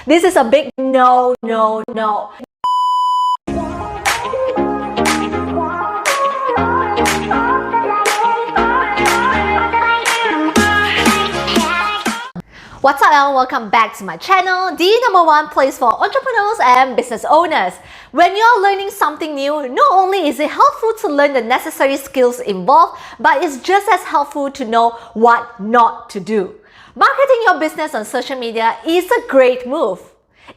This is a big no, no, no. What's up, everyone? Welcome back to my channel, the number one place for entrepreneurs and business owners. When you're learning something new, not only is it helpful to learn the necessary skills involved, but it's just as helpful to know what not to do. Marketing your business on social media is a great move.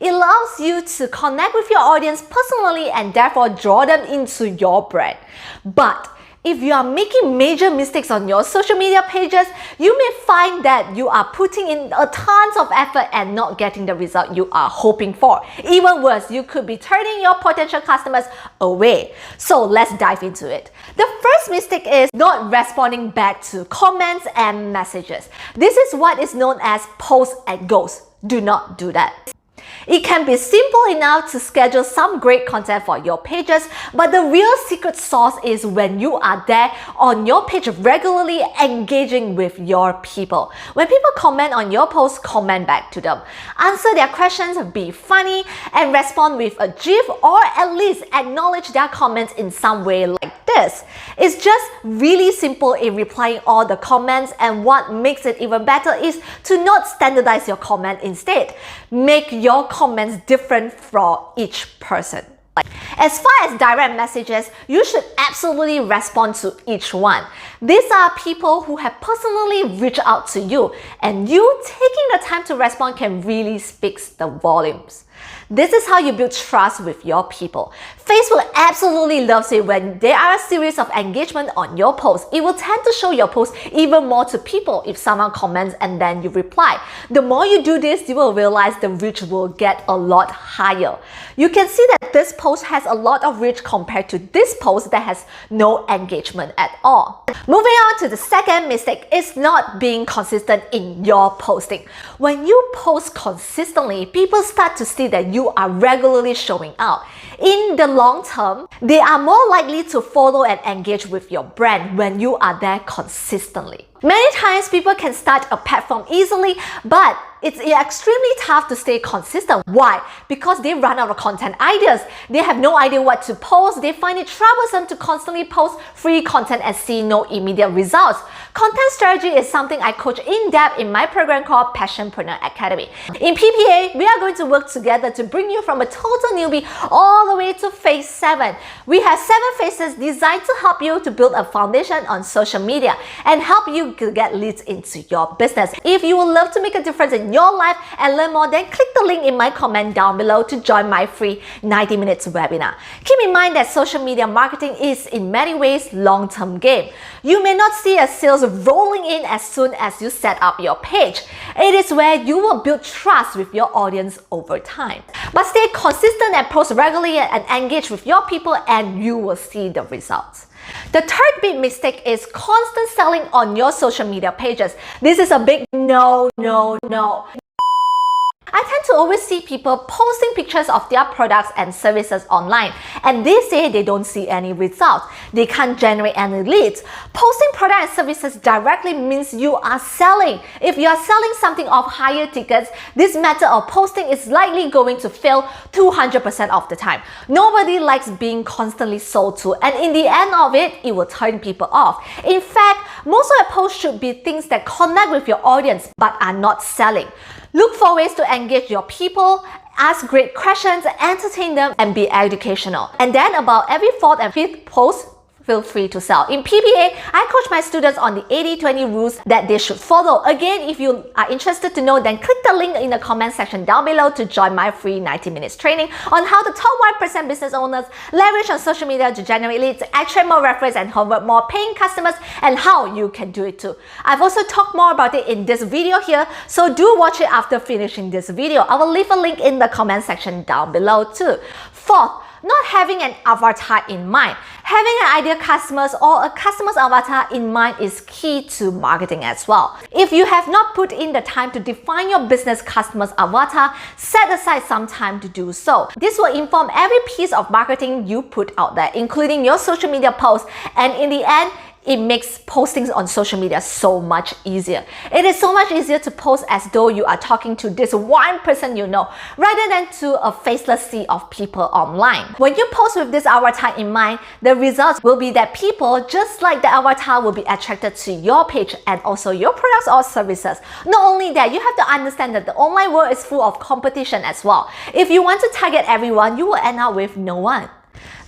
It allows you to connect with your audience personally and therefore draw them into your brand. But if you are making major mistakes on your social media pages, you may find that you are putting in a tons of effort and not getting the result you are hoping for. Even worse, you could be turning your potential customers away. So let's dive into it. The first mistake is not responding back to comments and messages. This is what is known as post and ghost. Do not do that. It can be simple enough to schedule some great content for your pages, but the real secret sauce is when you are there on your page regularly engaging with your people. When people comment on your post, comment back to them. Answer their questions, be funny, and respond with a GIF or at least acknowledge their comments in some way like this. It's just really simple in replying all the comments, and what makes it even better is to not standardize your comment instead. Make your comments different for each person. As far as direct messages, you should absolutely respond to each one. These are people who have personally reached out to you, and you taking the time to respond can really speak the volumes. This is how you build trust with your people. Facebook absolutely loves it when there are a series of engagement on your post. It will tend to show your post even more to people if someone comments and then you reply. The more you do this, you will realize the reach will get a lot higher. You can see that this post has a lot of reach compared to this post that has no engagement at all. Moving on to the second mistake is not being consistent in your posting. When you post consistently, people start to see that you are regularly showing out. In the long term, they are more likely to follow and engage with your brand when you are there consistently. Many times people can start a platform easily, but it's extremely tough to stay consistent. Why? Because they run out of content ideas. They have no idea what to post. They find it troublesome to constantly post free content and see no immediate results. Content strategy is something I coach in depth in my program called Passionpreneur Academy. In PPA, we are going to work together to bring you from a total newbie all the way to phase 7. We have 7 phases designed to help you to build a foundation on social media and help you to get leads into your business. If you would love to make a difference in your life and learn more, then click the link in my comment down below to join my free 90 minutes webinar. Keep in mind that social media marketing is in many ways long-term game. You may not see a sales rolling in as soon as you set up your page. It is where you will build trust with your audience over time. But stay consistent and post regularly and engage with your people, and you will see the results. The third big mistake is constant selling on your social media pages. This is a big no, no, no. I tend to always see people posting pictures of their products and services online, and they say they don't see any results. They can't generate any leads. Posting products and services directly means you are selling. If you are selling something of higher tickets, this method of posting is likely going to fail 200% of the time. Nobody likes being constantly sold to, and in the end of it, it will turn people off. In fact, most of your posts should be things that connect with your audience but are not selling. Look for ways to engage your people, ask great questions, entertain them, and be educational. And then about every 4th and 5th post, feel free to sell. In PPA, I coach my students on the 80-20 rules that they should follow. Again, if you are interested to know, then click the link in the comment section down below to join my free 90 minutes training on how the top 1% business owners leverage on social media to generate leads, attract more referrals, and convert more paying customers, and how you can do it too. I've also talked more about it in this video here, so do watch it after finishing this video. I will leave a link in the comment section down below too. Fourth, not having an avatar in mind. Having an ideal customers or a customer's avatar in mind is key to marketing as well. If you have not put in the time to define your business customer's avatar, set aside some time to do so. This will inform every piece of marketing you put out there, including your social media posts, and in the end, it makes postings on social media so much easier. It is so much easier to post as though you are talking to this one person you know, rather than to a faceless sea of people online. When you post with this avatar in mind, the results will be that people, just like the avatar, will be attracted to your page and also your products or services. Not only that, you have to understand that the online world is full of competition as well. If you want to target everyone, you will end up with no one.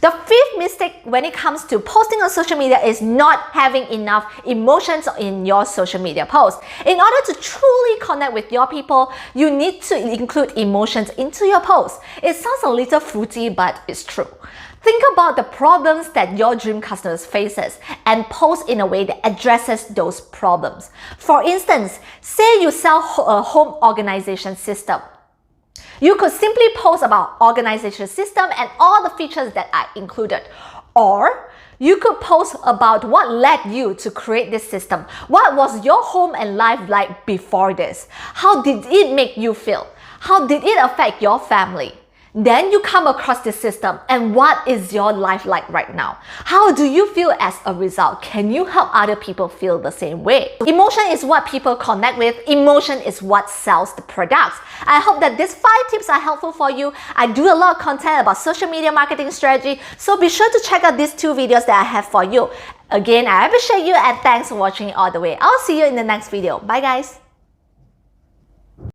The fifth mistake when it comes to posting on social media is not having enough emotions in your social media posts. In order to truly connect with your people, you need to include emotions into your posts. It sounds a little fruity, but it's true. Think about the problems that your dream customers faces and post in a way that addresses those problems. For instance, say you sell a home organization system. You could simply post about organization system and all the features that are included. Or you could post about what led you to create this system. What was your home and life like before this? How did it make you feel? How did it affect your family? Then you come across this system, and what is your life like right now? How do you feel as a result? Can you help other people feel the same way? Emotion is what people connect with. Emotion is what sells the products. I hope that these 5 tips are helpful for you. I do a lot of content about social media marketing strategy, so be sure to check out these 2 videos that I have for you. Again, I appreciate you and thanks for watching it all the way. I'll see you in the next video. Bye guys!